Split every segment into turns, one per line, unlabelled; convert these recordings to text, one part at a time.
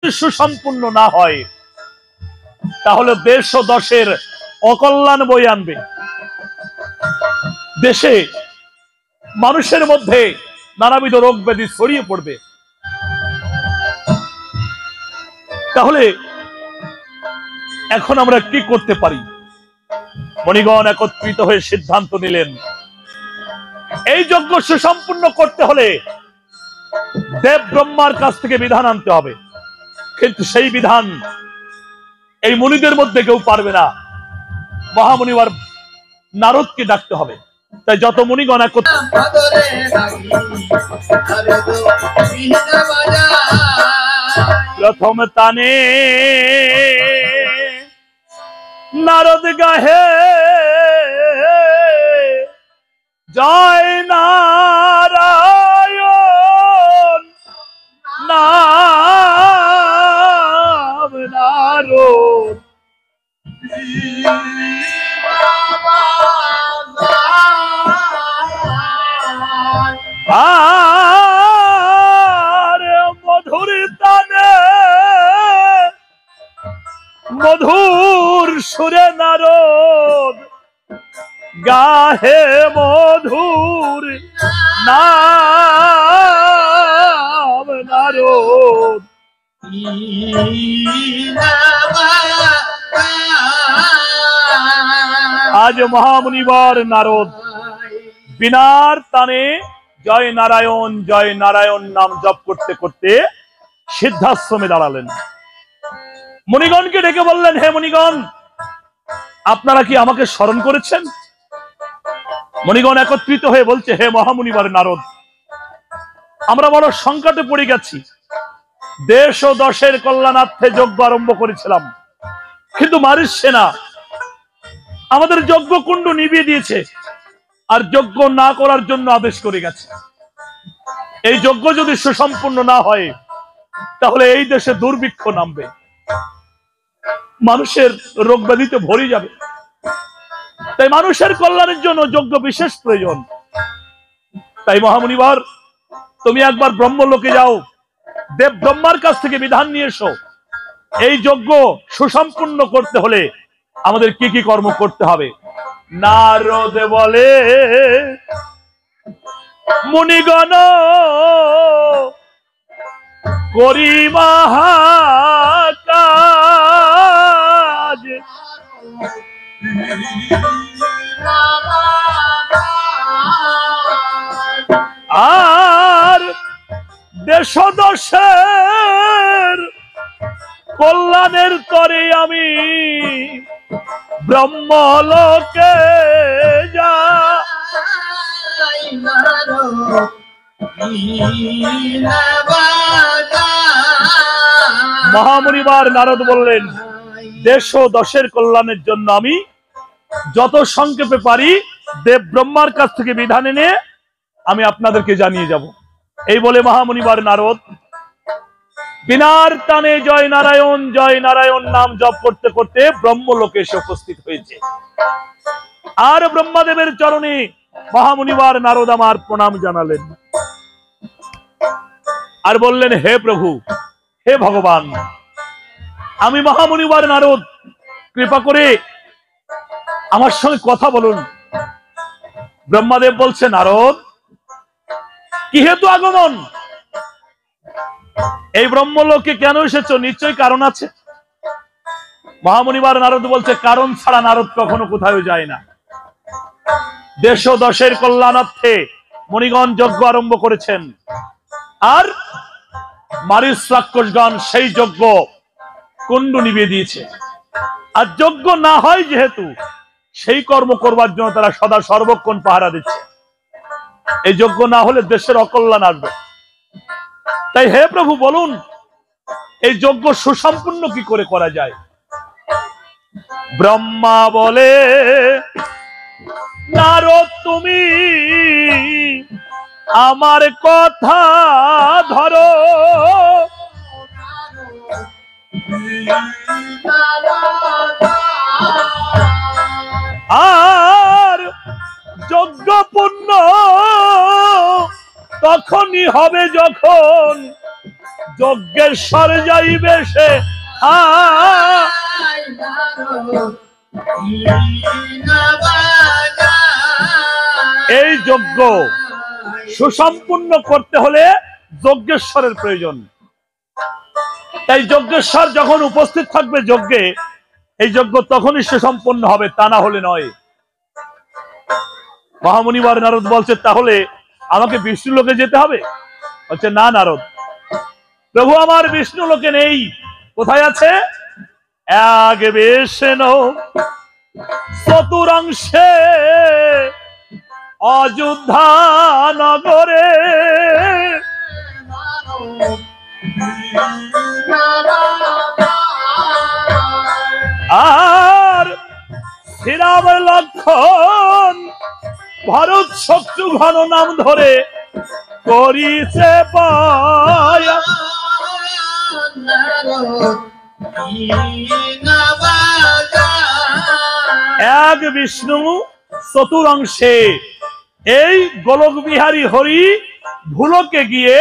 যদি সুসম্পূর্ণ না হয় তাহলে দেশ ও দশের অকল্যাণ বয়ে আনবে। দেশে মানুষের মধ্যে নানাবিধ রোগ ব্যাধি ছড়িয়ে পড়বে। তাহলে এখন আমরা কি করতে পারি? মণিগণ একত্রিত হয়ে সিদ্ধান্ত নিলেন, এই যজ্ঞ সুসম্পূর্ণ করতে হলে দেব ব্রহ্মার কাছ থেকে বিধান আনতে হবে। কিন্তু সেই বিধান এই মুনিদের মধ্যে কেউ পারবে না, মহামুনিবার নারদকে ডাকতে হবে। তাই যত মুনিগণ প্রথম তানে নারদ গাহে জয় নারায়ণ নাম নারদ আর মধুর তানে মধুর সুরে নারদ গাহে মধুর নাম নারদ। আজ মহামুনিবার নারদ বিনার তানে জয় নারায়ণ নাম জপ করতে করতে সিদ্ধাশ্রমে দাঁড়ালেন। মুনিগণকে ডেকে বললেন, হে মুনিগণ, আপনারা কি আমাকে স্মরণ করেছেন? মুনিগণ একত্রিত হয়ে বলছে, হে মহামুনিবার নারদ, আমরা বড় সংকটে পড়ে গেছি। দেশ ও দশের কল্যাণার্থে যজ্ঞ আরম্ভ করেছিলাম, কিন্তু মারিস সেনা আমাদের যজ্ঞ কুণ্ড নিভিয়ে দিয়েছে আর যজ্ঞ না করার জন্য আদেশ করে গেছে। এই যজ্ঞ যদি সুসম্পূর্ণ না হয় তাহলে এই দেশে দুর্ভিক্ষ নামবে, মানুষের রোগ ব্যাধিতে ভরে যাবে। তাই মানুষের কল্যাণের জন্য যজ্ঞ বিশেষ প্রয়োজন। তাই মহামুনিবার, তুমি একবার ব্রহ্মলোকে যাও, দেব ব্রহ্মার কাছ থেকে বিধান নিয়ে এসো। এই যজ্ঞ সুসম্পূর্ণ করতে হলে আমাদের কি কি কর্ম করতে হবে। নারদ বলে, মুনিগণ করি মহাকাজ, আর দেশ দশের কল্যাণের তরে আমি ব্রহ্মলোকে যাই। মহামুনিবার নারদ বললেন, দেশ ও দশের কল্যাণের জন্য আমি যত সংক্ষেপে পারি দেব ব্রহ্মার কাছ থেকে বিধান এনে আমি আপনাদেরকে জানিয়ে যাব। এই বলে মহামুনিবার নারদ বিনার টানে জয় নারায়ণ নাম জপ করতে করতে ব্রহ্মলোকে এসে উপস্থিত হয়েছে। আর ব্রহ্মাদেবের চরণে মহামুনিবার নারদ আমার প্রণাম জানালেন আর বললেন, হে প্রভু, হে ভগবান, আমি মহামুনিবার নারদ, কৃপা করে আমার সঙ্গে কথা বলুন। ব্রহ্মাদেব বলছে, নারদ, কি হেতু আগমন? এই ব্রহ্মলোকে কেন এসেছো? নিশ্চয়ই কারণ আছে। মহামুনিবার নারদ বলছে, কারণ ছাড়া নারদ কখনো কোথাও যায় না। দেশ ও দশের কল্যাণার্থে মুনিগণ যজ্ঞ আরম্ভ করেছেন, আর মারিচ রাক্ষসগণ সেই যজ্ঞ কুণ্ড নিভিয়ে দিয়েছে। আর যজ্ঞ না হয় যেহেতু, সেই কর্ম করবার জন্য তারা সদা সর্বক্ষণ পাহারা দিচ্ছে। এই যজ্ঞ না হলে দেশের অকল্যাণ আসবে। তাই হে প্রভু, বলুন এই যজ্ঞ সুসম্পূর্ণ কি করে করা যায়? ব্রহ্মা বলে, নারদ, তুমি আমার কথা ধরো, আর যজ্ঞ পূর্ণ তখনই হবে যখন যজ্ঞেশ্বর যাইবে সে এই যজ্ঞ সুসম্পূর্ণ করতে হলে যজ্ঞেশ্বরের প্রয়োজন। তাই যজ্ঞেশ্বর যখন উপস্থিত থাকবে যজ্ঞে, এই যজ্ঞ তখনই সুসম্পন্ন হবে, তা না হলে নয়। মহামুনিবার নারদ বলছে তাহলে আমাকে বিষ্ণু লোকে যেতে হবে? বলছে না নারদ, প্রভু আমার বিষ্ণু লোকে নেই। কোথায় আছে? এক বিষ্ণু চতুরাংশে অযোধ্যা নগরে, আর শ্রীরাম লক্ষণ ভরত শত্রুঘ্ন নাম ধরে করিছে পায়। এক বিষ্ণু চতুরাংশে এই গোলক বিহারী হরি ভুলকে গিয়ে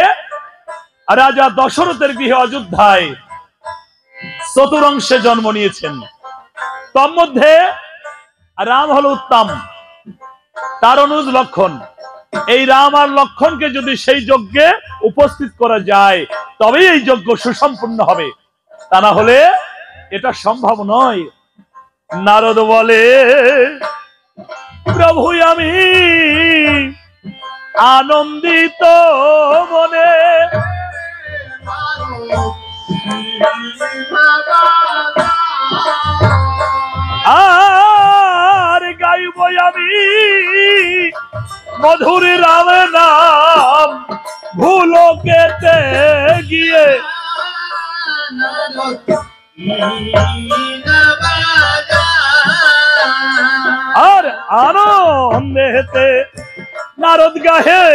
রাজা দশরথের গৃহে অযোধ্যায় চতুরাংশে জন্ম নিয়েছেন। তার মধ্যে রাম হলো উত্তম, তার অনুজ লক্ষণ। এই রাম আর লক্ষণকে যদি সেই যজ্ঞে উপস্থিত করা যায় তবেই এই যজ্ঞ সুসম্পূর্ণ হবে, তা না হলে এটা সম্ভব নয়। নারদ বলে প্রভু আমি আনন্দিত মনে আর গাইব আমি মধুর রাম নাম ভুলকেতে গিয়ে। আর আনন্দেতে নারদ গাহে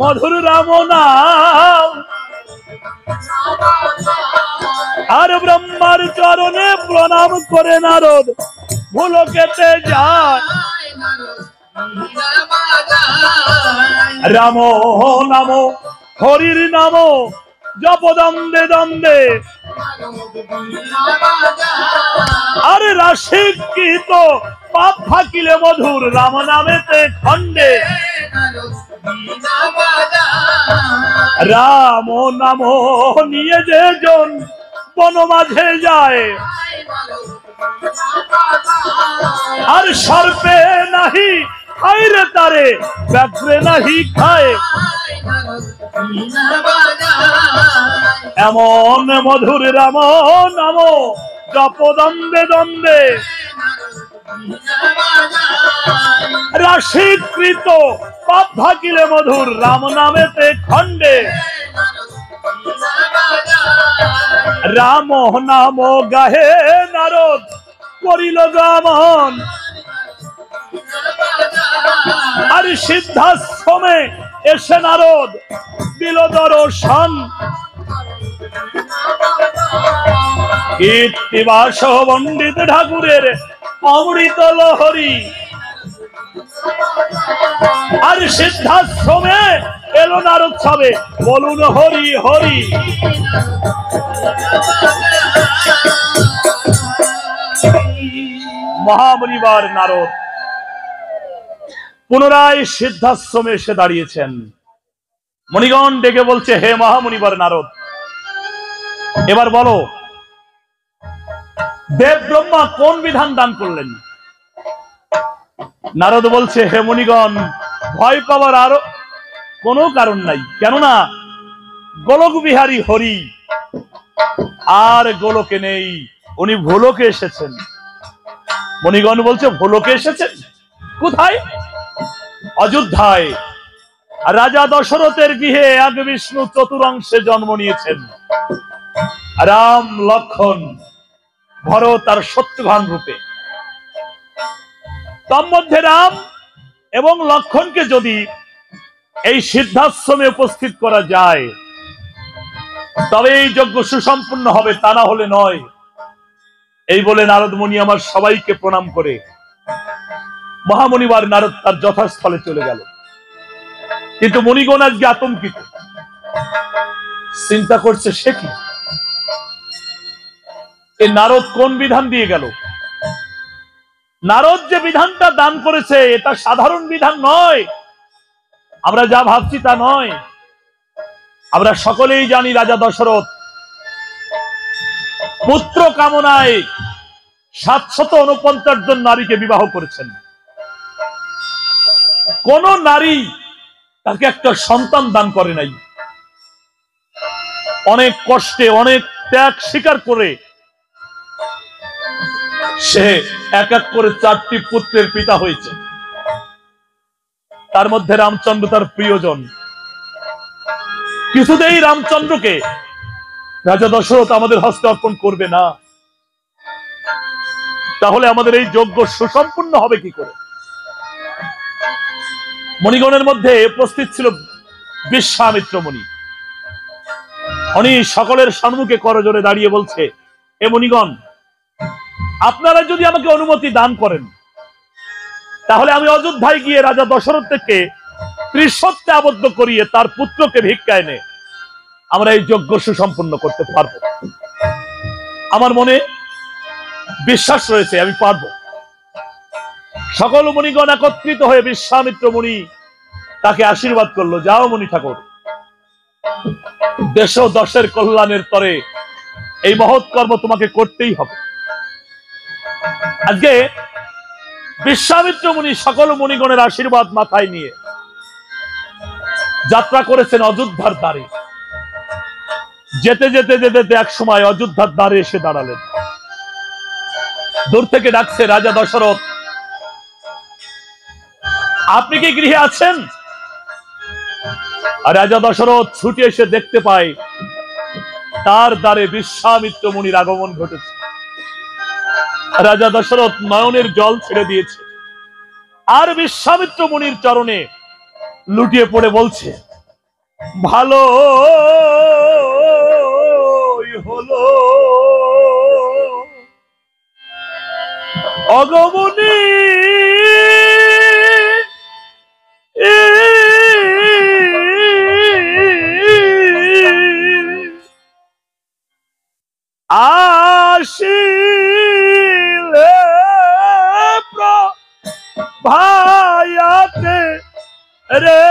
মধুর রাম নাম, আর ব্রহ্মার চরণে প্রণাম করে নারদ ভুলকেতে যায়। রাম নাম হরির নাম জপ দ্বন্দ্বে দ্বন্দ্বে, আর রাশিকৃত পাপ থাকিলে মধুর রাম নামেতে খণ্ডে। রাম নাম নিয়ে যে জন বন মাঝে যায়, আর সর্পে নাহি খাইরে তারে ব্যাঘ্রে নাহি খায়। এমন মধুর রাম নাম জপ দ্বন্দ্বে দ্বন্দ্বে, রাশিকৃত পাপ থাকিলে মধুর রাম নামেতে খণ্ডে। রাম নাম গাহে নারদ করিল গমন, আর সিদ্ধাশ্রমে এসে নারদ দিল দর্শন। কীর্তিবাস পণ্ডিত ঠাকুরের অমৃত লহরী, আর সিদ্ধাশ্রমে এলো নারদ সবে বলুন হরি হরি। মহামুনিবার নারদ পুনরায় সিদ্ধাশ্রমে এসে দাঁড়িয়েছেন। মণিগণ ডেকে বলছে হে মহামুনিবার নারদ, এবার বলো দেব ব্রহ্মা কোন বিধান দান করলেন? নারদ বলছে হে মুনিগণ, ভয় পাওয়ার আরো কোনো কারণ নাই, কেননা গোলক বিহারী হরি আর গোলকে নেই, উনি ভোলকে এসেছেন। মুনিগণ বলছে ভোলকে এসেছেন কোথায়? অযোধ্যায় রাজা দশরথের গৃহে এক বিষ্ণু চতুরাংশে জন্ম নিয়েছেন। রাম লক্ষণ ভরত আর শত্রুঘ্ন রূপে। তার মধ্যে রাম এবং লক্ষণকে যদি এই সিদ্ধাশ্রমে উপস্থিত করা যায় তবে এই যজ্ঞ সুসম্পূর্ণ হবে, তা না হলে নয়। এই বলে নারদ মুনি আমার সবাইকে প্রণাম করে মহামুনিবার নারদ তার যথাস্থলে চলে গেল। কিন্তু মুনিগণ আজকে আতঙ্কিত, চিন্তা করছে সে কি, এই নারদ কোন বিধান দিয়ে গেল? নারদ যে বিধানটা দান করেছে এটা সাধারণ বিধান নয়। আমরা যা ভাবছি তা নয়। আমরা সকলেই জানি রাজা দশরথ পুত্র কামনায় 749 জন নারীকে বিবাহ করেছেন। কোন নারী তাকে একটা সন্তান দান করে নাই। অনেক কষ্টে অনেক ত্যাগ স্বীকার করে সে এক এক করে 4টি পুত্রের পিতা হয়েছে। তার মধ্যে রামচন্দ্র তার প্রিয়জন। কিছুতেই রামচন্দ্রকে রাজা দশরথ আমাদের হস্তে অর্পণ করবে না। তাহলে আমাদের এই যজ্ঞ সুসম্পূর্ণ হবে কি করে? মণিগণের মধ্যে উপস্থিত ছিল বিশ্বামিত্র মুনি। উনি সকলের সম্মুখে করজোড়ে দাঁড়িয়ে বলছে, এ মুনিগণ, আপনারা যদি আমাকে অনুমতি দান করেন তাহলে আমি অযোধ্যায় গিয়ে রাজা দশরথ থেকে ত্রিশত্বে আবদ্ধ করিয়ে তার পুত্রকে ভিক্ষা এনে আমরা এই যজ্ঞ সুসম্পন্ন করতে পারবো। আমার মনে বিশ্বাস রয়েছে আমি পারবো। সকল মুনিগণ একত্রিত হয়ে বিশ্বামিত্র মুনি তাকে আশীর্বাদ করলো, যাও মুনি ঠাকুর, দেশ ও দশের কল্যাণের তরে এই মহৎ কর্ম তোমাকে করতেই হবে। আজকে বিশ্বামিত্র মুনি সকল মুনিগণের আশীর্বাদ মাথায় নিয়ে যাত্রা করেছেন অযোধ্যার দ্বারে। যেতে যেতে যেতে এক সময় অযোধ্যার দ্বারে এসে দাঁড়ালেন। দূর থেকে ডাকছে, রাজা দশরথ আপনি কি গৃহে আছেন? আর রাজা দশরথ ছুটে এসে দেখতে পায় তার দ্বারে বিশ্বামিত্র মুনির আগমন ঘটেছে। রাজা দশরথ নয়নের জল ছেড়ে দিয়েছে আর বিশ্বামিত্র মুনির চরণে লুটিয়ে পড়ে বলছে, ভালো হলো অগমনি, আসিলে ভায়াতে রে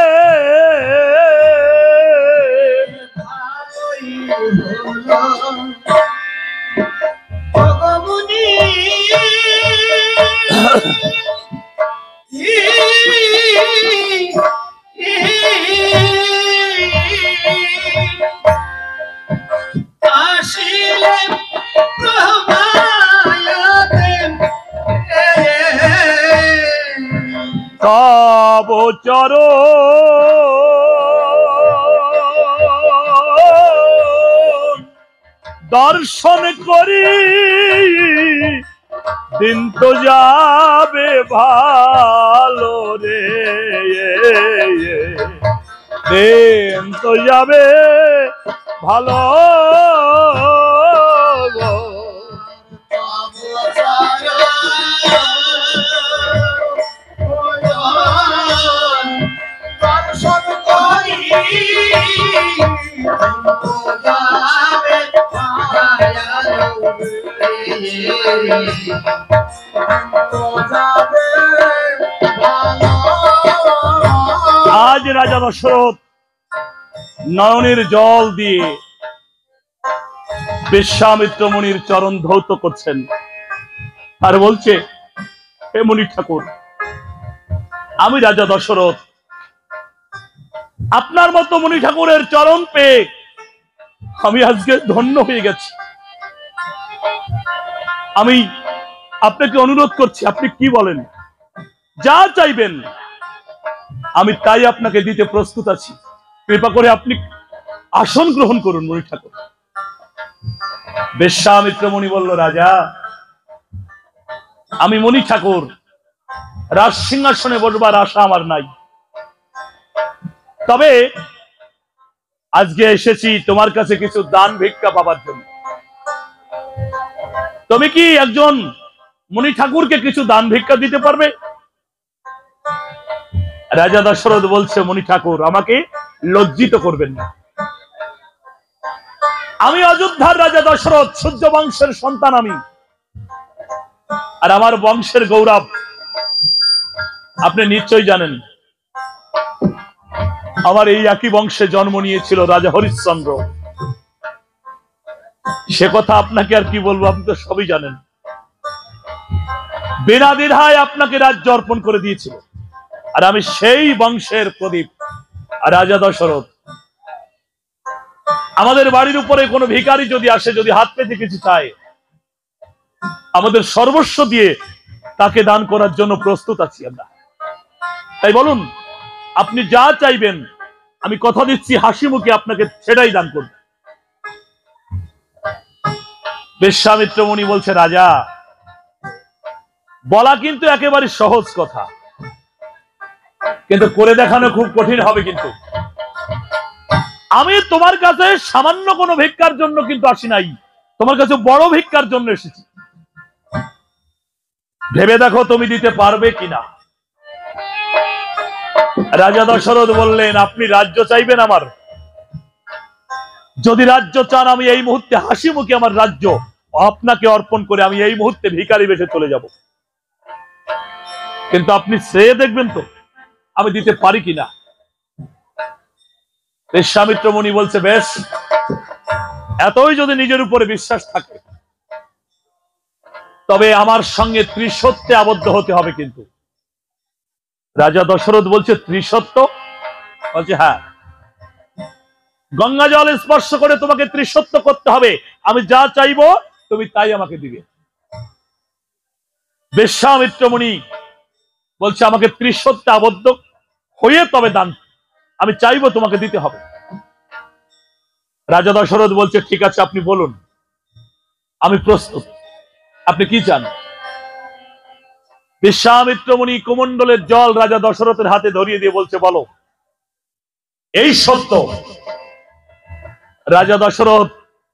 তব চরণ দর্শন করি দিন তো যাবে ভালো রে, দিন তো যাবে ভালো। আজ রাজা দশরথ নয়নের জল দিয়ে বিশ্বামিত্র মুনির চরণ ধৌত করছেন আর বলছে, হে মুনি ঠাকুর, আমি রাজা দশরথ আপনার মতো মুনি ঠাকুরের চরণ পেয়ে আমি আজকে ধন্য হয়ে গেছি। আমি আপনাকে অনুরোধ করছি, আপনি কি বলেন, যা চাইবেন আমি তাই আপনাকে দিতে প্রস্তুত আছি। কৃপা করে আপনি আসন গ্রহণ করুন মুনি ঠাকুর। বিশ্বামিত্র মুনি বলল, রাজা, আমি মুনি ঠাকুর, রাজ সিংহাসনে বসবার আশা আমার নাই, তবে আজকে এসেছি তোমার কাছে কিছু দান ভিক্ষা পাবার জন্য। তুমি কি একজন মুনি ঠাকুরকে কিছু দান ভিক্ষা দিতে পারবে? রাজা দশরথ বলছে, মুনি ঠাকুর, আমাকে লজ্জিত করবেন না। আমি অযোধ্যার রাজা দশরথ, সূর্য বংশের সন্তান আমি, আর আমার বংশের গৌরব আপনি নিশ্চয়ই জানেন। আমার এই একই বংশে জন্ম নিয়েছিল রাজা হরিশ্চন্দ্র। সে কথা আপনাকে আর কি বলবো, আপনি তো সবই জানেন। বিনা দ্বিধায় আপনাকে রাজ্য অর্পণ করে দিয়েছিল, আর আমি সেই বংশের প্রদীপ রাজা দশরথ। আমাদের বাড়ির উপরে কোনো ভিখারি যদি আসে, যদি হাত পেতে কিছু চায়, আমাদের সর্বস্ব দিয়ে তাকে দান করার জন্য প্রস্তুত আছি আমরা। তাই বলুন, আপনি যা চাইবেন আমি কথা দিচ্ছি হাসি মুখে আপনাকে সেটাই দান করব। বিশ্বামিত্র মুনি বলছে, রাজা বলা কিন্তু একেবারে সহজ কথা, কিন্তু করে দেখানো খুব কঠিন হবে। কিন্তু আমি তোমার কাছে সামান্য কোনো ভিক্ষার জন্য কিন্তু আসি নাই, তোমার কাছে বড় ভিক্ষার জন্য এসেছি। ভেবে দেখো তুমি দিতে পারবে কিনা। রাজা দশরথ বললেন, আপনি রাজ্য চাইবেন আমার? যদি রাজ্য চান, আমি এই মুহূর্তে হাসি মুখে আমার রাজ্য আপনাকে অর্পণ করে আমি এই মুহূর্তে ভিখারি বেশে চলে যাব। কিন্তু আপনি চেয়ে দেখবেন তো আমি দিতে পারি কিনা। বিশ্বামিত্র মুনি বলছে, বেশ, এতই যদি নিজের উপরে বিশ্বাস থাকে তবে আমার সঙ্গে ত্রিসত্যে আবদ্ধ হতে হবে। কিন্তু রাজা দশরথ বলছে, ত্রিসত্য? বলছে, হ্যাঁ, গঙ্গা জল স্পর্শ করে তোমাকে ত্রিসত্য করতে হবে। আমি যা চাইবো তুমি তাই আমাকে দিবে। বিশ্বামিত্র মুনি বলছে, আমাকে ত্রিসত্যে আবদ্ধ হয়ে তবে দান আমি চাইবো তোমাকে দিতে হবে। রাজা দশরথ বলছে, ঠিক আছে, আপনি বলুন, আমি প্রস্তুত, আপনি কি চান? বিশ্বামিত্র মুনি কুমণ্ডলের জল রাজা দশরথের হাতে ধরিয়ে দিয়ে বলছে, বলো। এই সত্য। রাজা দশরথ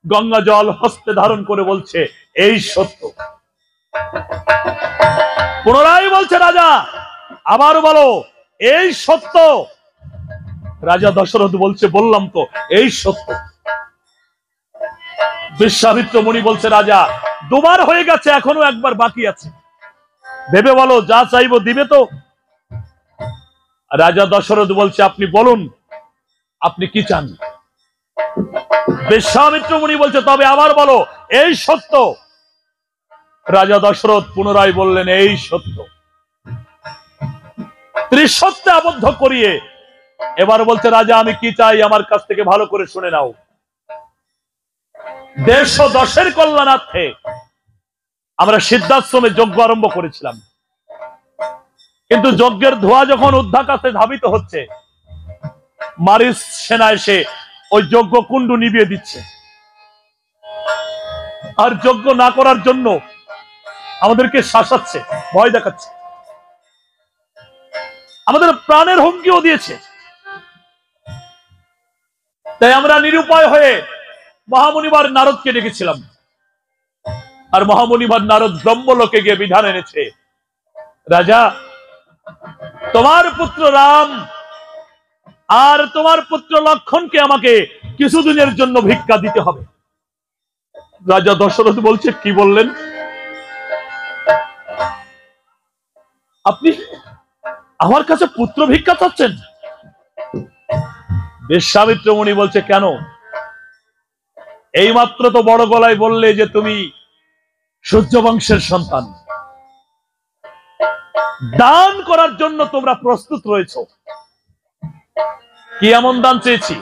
গঙ্গা জল হস্তে ধারণ করে বলছে, এই সত্য। পুনরায় বলছে, রাজা আবার বলো, এই সত্য। রাজা দশরথ বলছে, বললাম তো, এই সত্য। বিশ্বামিত্র মুনি বলছে, রাজা দুবার হয়ে গেছে, এখনো একবার বাকি আছে, ভেবে বলো, যা চাইবো দিবে তো? রাজা দশরথ বলছে, আপনি বলুন, আপনি কি চান? বিশ্বামিত্র মুনি বলছে, তবে আবার বলো, এই সত্য। রাজা দশরথ পুনরায় বললেন, এই সত্য। ত্রিসত্যে আবদ্ধ করিয়ে এবার বলছে, রাজা আমি কি চাই আমার কাছ থেকে ভালো করে শুনে নাও। দেশ ও দশের কল্যাণার্থে আমরা সিদ্ধাশ্রমে যজ্ঞ আরম্ভ করেছিলাম, কিন্তু যজ্ঞের ধোঁয়া যখন ঊর্ধ্বাকাশে ধাবিত হচ্ছে, মারিচ সেনা এসে ওই যজ্ঞ কুণ্ড নিভিয়ে দিচ্ছে, আর যজ্ঞ না করার জন্য আমাদেরকে শাসাচ্ছে, ভয় দেখাচ্ছে, আমাদের প্রাণের হুমকিও দিয়েছে। তাই আমরা নিরুপায় হয়ে মহামুনিবার নারদকে ডেকেছিলাম, আর মহামুনিবার নারদ ব্রহ্মলোকে গিয়ে বিধান এনেছে, রাজা তোমার পুত্র রাম আর তোমার পুত্র লক্ষণকে আমাকে কিছুদিনের জন্য ভিক্ষা দিতে হবে। রাজা দশরথ বলছে, কি বললেন? আপনি আমার কাছে পুত্র ভিক্ষা চাচ্ছেন? বিশ্বামিত্র মুনি বলছে, কেন? এইমাত্র তো বড় গলায় বললে যে তুমি সূর্য বংশের সন্তান, দান করার জন্য তোমরা প্রস্তুত রয়েছো। কি এমন দান চেয়েছি?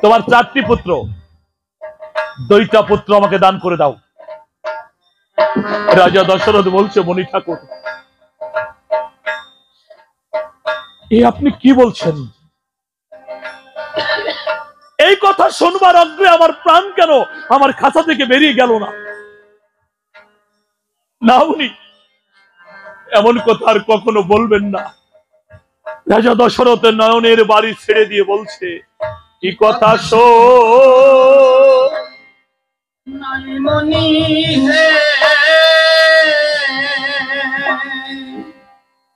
তোমার 4টি পুত্র, 2টা পুত্র আমাকে দান করে দাও। রাজা দশরথ বলছে, মনি ঠাকুর, আপনি কি বলছেন? এই কথা শুনবার অগ্রে আমার প্রাণ কেন আমার খাঁচা থেকে বেরিয়ে গেল না। না উনি এমন কথা আর কখনো বলবেন না। রাজা দশরথের নয়নের বাড়ি ছেড়ে দিয়ে বলছে, কি কথা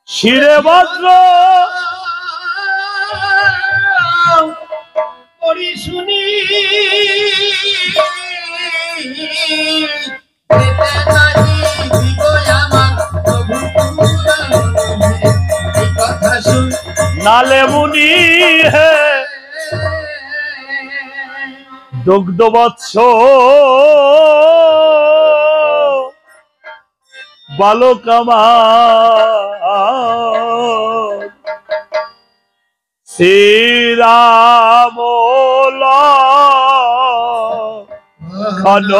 শিরে বজ্র
শুনি
নালে মুনি হে দুগ্ধ বৎস বালকামা শ্রীরাম ঘন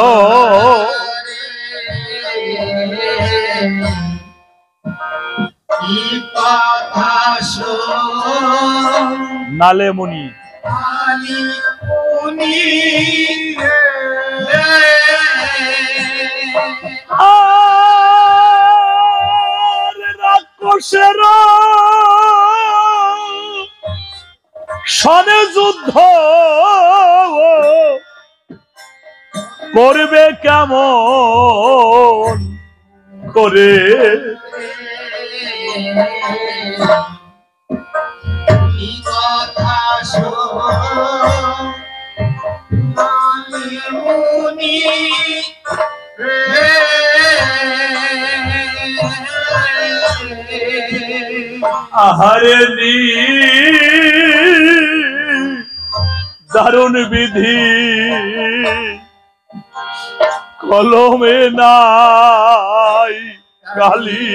নালে মুনি রাক্ষসের সনে যুদ্ধ করবে কেমন করে আহারে নি দারুণ বিধি কলমে নাই কালি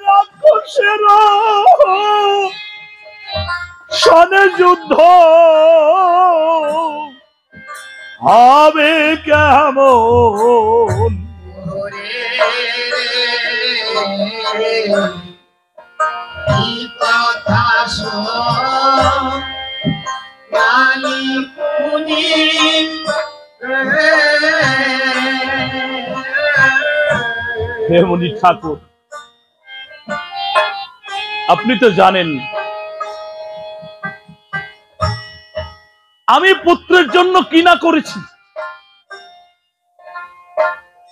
রাক্ষসের সনে যুদ্ধ হবে কেমন হে মুনি ঠাকুর, আপনি তো জানেন আমি পুত্রের জন্য কি না করেছি।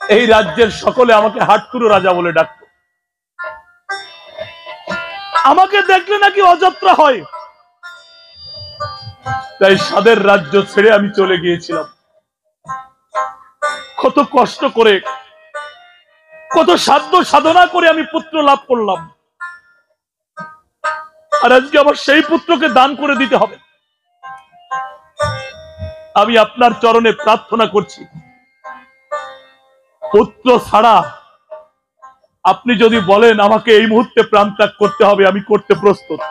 এই রাজ্যের সকলে আমাকে হাটকুড়ো রাজা বলে ডাকত, আমাকে দেখলে নাকি অযাত্রা হয়। তাই সাদের রাজ্য ছেড়ে আমি চলে গিয়েছিলাম, কত কষ্ট করে কত সাধ্য সাধনা করে আমি পুত্র লাভ করলাম, আর আজকে আবার সেই পুত্রকে দান করে দিতে হবে। আমি আপনার চরণে প্রার্থনা করছি, পুত্র ছাড়া আপনি যদি বলেন আমাকে এই মুহূর্তে প্রাণ ত্যাগ করতে হবে, আমি করতে প্রস্তুত।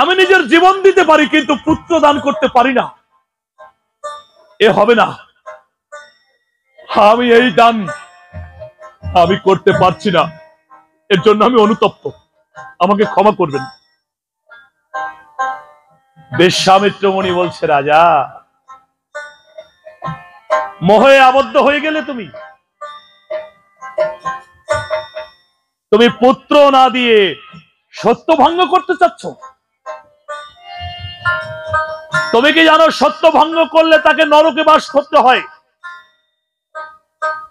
আমি নিজের জীবন দিতে পারি, কিন্তু পুত্র দান করতে পারি না, এ হবে না। আমি এই দান আমি করতে পারছি না, এর জন্য আমি অনুতপ্ত, আমাকে ক্ষমা করবেন। বিশ্বামিত্র মুনি বলছে, রাজা মোহে আবদ্ধ হয়ে গেলে তুমি পুত্র না দিয়ে সত্য ভঙ্গ করতে চাচ্ছ। তুমি কি জানো সত্য ভঙ্গ করলে তাকে নরকে বাস করতে হয়,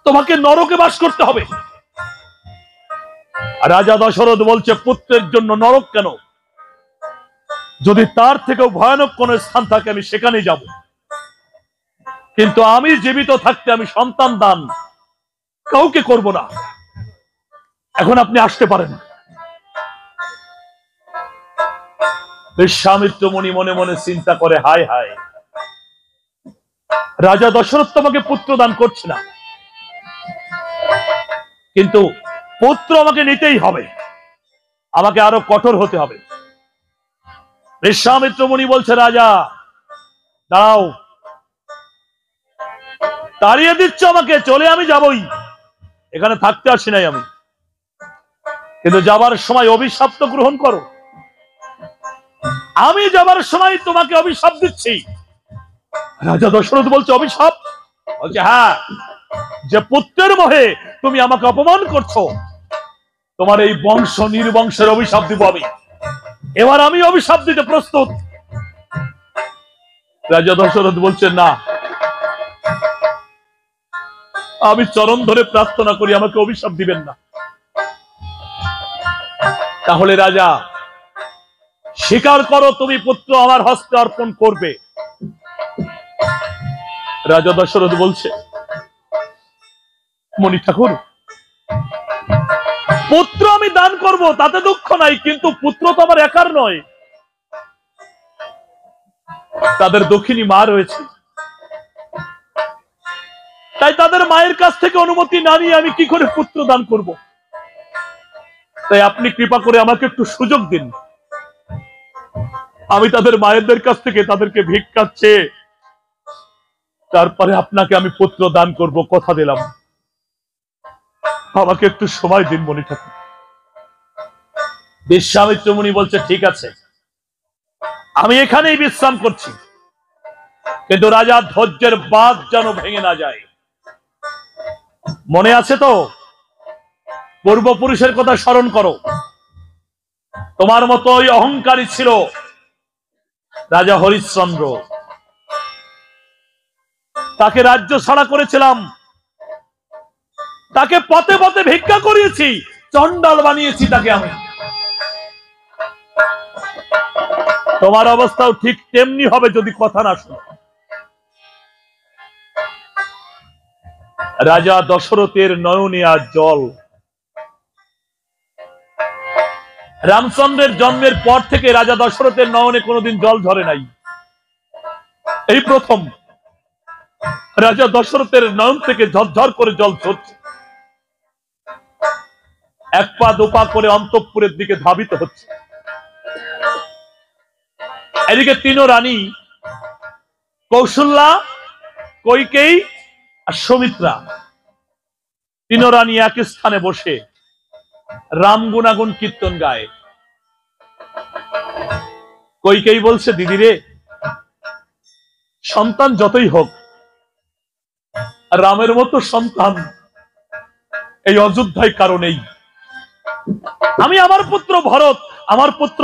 তোমাকে নরকে বাস করতে হবে। রাজা দশরথ বলছে, পুত্রের জন্য নরক কেন? যদি তার থেকেও ভয়ানক কোন স্থান থাকে আমি সেখানে যাব, কিন্তু আমি জীবিত থাকতে আমি সন্তান দান কাউকে করব না। এখন আপনি আসতে পারেন। বিশ্বামিত্র মুনি মনে মনে চিন্তা করে, হায় হায়, রাজা দশরথ তোমাকে পুত্র দান করছে না, কিন্তু পুত্র আমাকে নিতেই হবে, আমাকে আরো কঠোর হতে হবে। বিশ্বামিত্র মুনি বলছে, রাজা দাঁড়াও, তাড়িয়ে দিচ্ছ আমাকে, চলে আমি যাবই, এখানে থাকতে আসি নাই আমি, কিন্তু যাবার সময় অভিশাপ তো গ্রহণ করো। আমি যাবার সময় তোমাকে অভিশাপ দিচ্ছি। রাজা দশরথ বলছে, অভিশাপ? বলছে, হ্যাঁ, যে পুত্রের মোহে তুমি আমাকে অপমান করছো, তোমার এই বংশ নির্বংশের অভিশাপ দিব আমি। এবার আমি অভিশাপ দিতে প্রস্তুত। রাজা দশরথ বলছেন, না, আমি চরণ ধরে প্রার্থনা করি, আমাকে অভিশাপ দিবেন না। তাহলে রাজা, স্বীকার করো তুমি পুত্র আমার হস্তে অর্পণ করবে। রাজা দশরথ বলছে, মণি ঠাকুর, পুত্র আমি দান করব, তাতে দুঃখ নাই, কিন্তু পুত্র তো আমার একার নয়, তাদের দক্ষিণী মা রয়েছে, তাই তাদের মায়ের কাছ থেকে অনুমতি না নিয়ে আমি কি করে পুত্র দান করব? তাই আপনি কৃপা করে আমাকে একটু সুযোগ দিন, আমি তাদের মায়েদের কাছ থেকে তাদেরকে ভিক্ষা চেয়ে তারপরে আপনাকে আমি পুত্র দান করব, কথা দিলাম, আমাকে একটু সময় দিন মণি ঠাকুর। বিশ্বামিত্র মুনি বলছে, ঠিক আছে, আমি এখানেই বিশ্রাম করছি, কিন্তু রাজা ধৈর্যের বাঁধ যেন ভেঙে না যায়। মনে আছে তো, পূর্বপুরুষের কথা স্মরণ করো, তোমার মতোই অহংকারী ছিল রাজা হরিশ্চন্দ্র, তাকে রাজ্য ছাড়া করেছিলাম, তাকে পথে পথে ভিক্ষা করিয়েছি, চন্ডাল বানিয়েছি তাকে আমি। তোমার অবস্থাও ঠিক তেমনি হবে যদি কথা না শোনো। রাজা দশরথের নয়নে আজ জল। রামচন্দ্রের জন্মের পর থেকে রাজা দশরথের নয়নে কোনোদিন জল ঝরে নাই, এই প্রথম রাজা দশরথের নয়ন থেকে ঝরঝর করে জল ঝরছে, এক পা দুপা করে অন্তঃপুরের দিকে ধাবিত হচ্ছে। এদিকে তিন রানী কৌশল্যা, কইকেয়ী আর সুমিত্রা, তিন রানী এক স্থানে বসে রাম গুণাগুণ কীর্তন গায়। কইকেয়ী বলছে, দিদি রে, সন্তান যতই হোক, রামের মতো সন্তান এই অযোধ্যায় কারো নেই। আমি আমার পুত্র ভরত, আমার পুত্র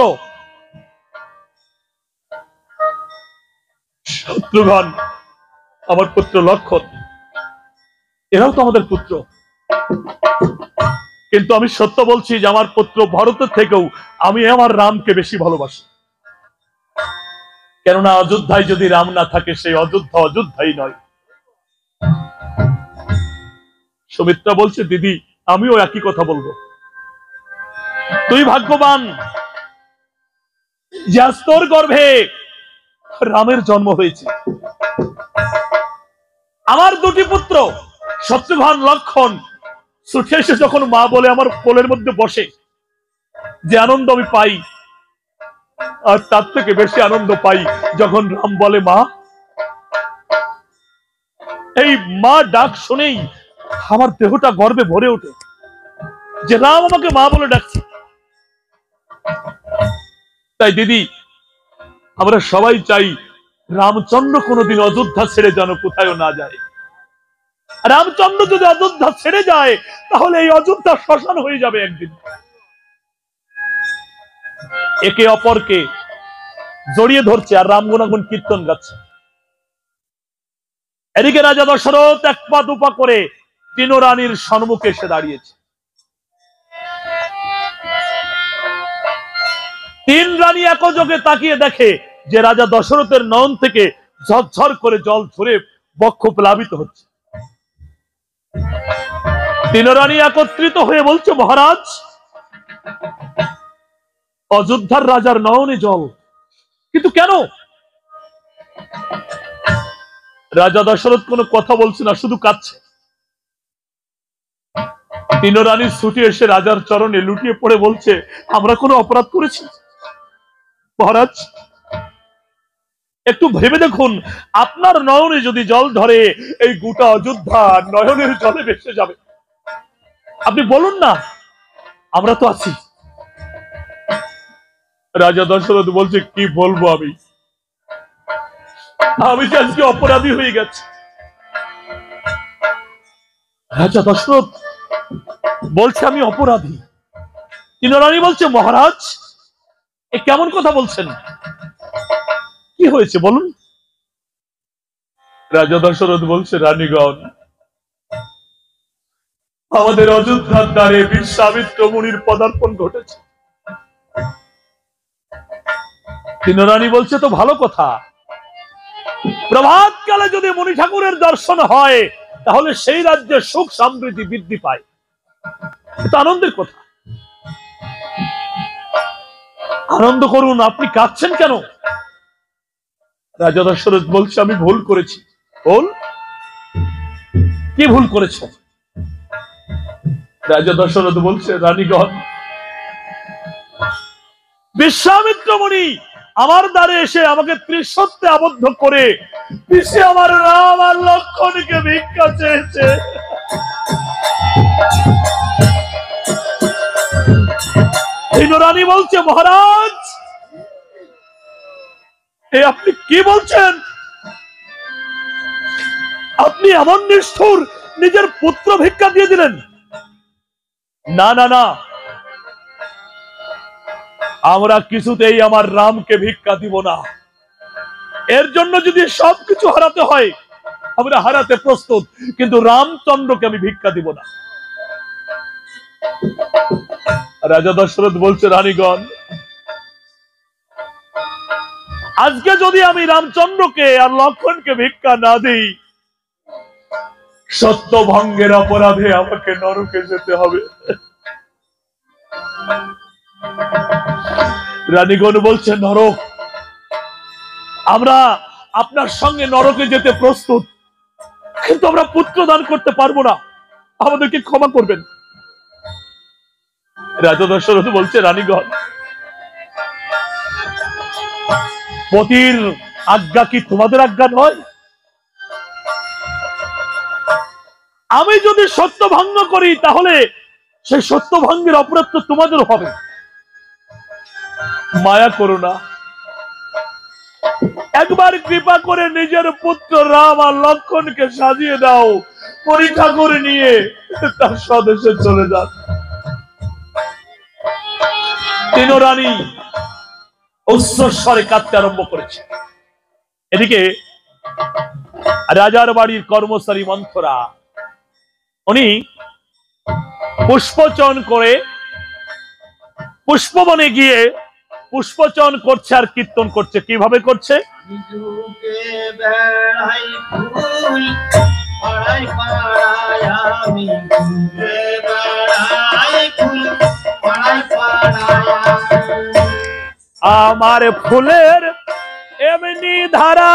শত্রুঘ্ন, আমার পুত্র লক্ষণ, এরাও তো আমাদের পুত্র, কিন্তু আমি সত্য বলছি যে আমার পুত্র ভরতের থেকেও আমি আমার রামকে বেশি ভালোবাসি। কেননা অযোধ্যায় যদি রাম না থাকে, সেই অযোধ্যা অযোধ্যাই নয়। সুমিত্রা বলছে, দিদি আমিও একই কথা বলবো। তুই ভাগ্যবান যে আজ তোর গর্ভে রামের জন্ম হয়েছে। আমার দুটি পুত্র শত্রুঘ্ন লক্ষণ ছুটে এসে যখন মা বলে আমার কোলের মধ্যে বসে, যে আনন্দ আমি পাই, আর তার থেকে বেশি আনন্দ পাই যখন রাম বলে মা। এই মা ডাক শুনেই আমার দেহটা গর্বে ভরে ওঠে, যে রাম আমাকে মা বলে ডাকছে। তাই দিদি, আমরা সবাই চাই রামচন্দ্র কোনোদিন অযোধ্যা ছেড়ে যেন কোথাও না যায়। রামচন্দ্র যদি অযোধ্যা ছেড়ে যায়, তাহলে এই অযোধ্যা শ্মশান হয়ে যাবে একদিন। একে অপরকে জড়িয়ে ধরছে আর রাম গুণাগুণ কীর্তন গাচ্ছে। এদিকে রাজা দশরথ এক পা দুপা করে তিন রানীর সম্মুখে এসে দাঁড়িয়েছে। তিন রানী একযোগে তাকিয়ে দেখে যে রাজা দশরথের নয়ন থেকে ঝরঝর করে জল ঝরে বক্ষ প্লাবিত হচ্ছে। তিন রানী একত্রিত হয়ে বলছে, মহারাজ, অযোধ্যার রাজার নয়নে জল, কিন্তু কেন? রাজা দশরথ কোনো কথা বলছে না, শুধু কাঁদছে। তিন রানী ছুটে এসে রাজার চরণে লুটিয়ে পড়ে বলছে, আমরা কোনো অপরাধ করেছি? মহারাজ, একটু ভেবে দেখুন, আপনার নয়নে যদি জল ধরে, এই গোটা অযোধ্যা নয়নের জলে ভেসে যাবে। আপনি বলুন না, আমরা তো আছি। রাজা দশরথ বলছে, কি বলবো আমি যে আজকে অপরাধী হয়ে গেছে। রাজা দশরথ বলছে, আমি অপরাধী। তিন রানী বলছে, মহারাজ, এ কেমন কথা বলছেন? কি হয়েছে বলুন? রাজা দশরথ বলছে, রানীগণ, আমাদের অযোধ্যার দ্বারে বিশ্বামিত্র মুনির পদার্পণ ঘটেছে। রানী বলছে, তো ভালো কথা, প্রভাত কালে যদি মুনি ঠাকুরের দর্শন হয় তাহলে সেই রাজ্যে সুখ সমৃদ্ধি বৃদ্ধি পায়, এটা আনন্দের কথা। আনন্দ করুন, আপনি কাঁদছেন কেন? রাজা দশরথ বলছে, আমি ভুল করেছি। ভুল? কি ভুল করেছ? রাজা দশরথ বলছে, রানীগণ, বিশ্বামিত্র মুনি আমার দ্বারে এসে আমাকে ত্রিশত্বে আবদ্ধ করে পিছে আমার রাম আর লক্ষ্মণকে ভিক্ষা চেয়েছে। রানী বলছে, মহারাজ, এ আপনি কি বলছেন? আপনি এমন নিষ্ঠুর, নিজের পুত্র ভিক্ষা দিয়ে দিলেন? না না না, আমরা কিছুতেই আমার রামকে ভিক্ষা দিব না। এর জন্য যদি সবকিছু হারাতে হয় আমরা হারাতে প্রস্তুত, কিন্তু রামচন্দ্রকে আমি ভিক্ষা দিব না। রাজা দশরথ বলছে, রানীগণ, আজকে যদি আমি রামচন্দ্রকে আর লক্ষ্মণকে ভিক্ষা না দিই, সত্য ভঙ্গের অপরাধে আমাকে নরকে যেতে হবে। রানীগণ বলছে, নরক? আমরা আপনার সঙ্গে নরকে যেতে প্রস্তুত, কিন্তু আমরা পুত্র দান করতে পারবো না, আমাদেরকে ক্ষমা করবেন। রাজা দশরথ বলছে, রানীগণ, পতির আজ্ঞা কি তোমাদের আজ্ঞা নয়? আমি যদি সত্য ভঙ্গ করি তাহলে সেই সত্য ভঙ্গের অপরাধ তো তোমাদের হবে। মায়া করো না, একবার কৃপা করে নিজের পুত্র রাম আর লক্ষ্মণকে সাজিয়ে দাও, পরীক্ষা করে নিয়ে তার স্বদেশে চলে যান। তিন রানী উচ্চস্বরে কাঁদতে আরম্ভ করেছে। এদিকে রাজার বাড়ির কর্মচারী মন্থরা, উনি পুষ্পচয়ন করে পুষ্পবনে গিয়ে পুষ্পচয়ন করছে আর কীর্তন করছে। কিভাবে করছে? আমার ফুলের এমনি ধারা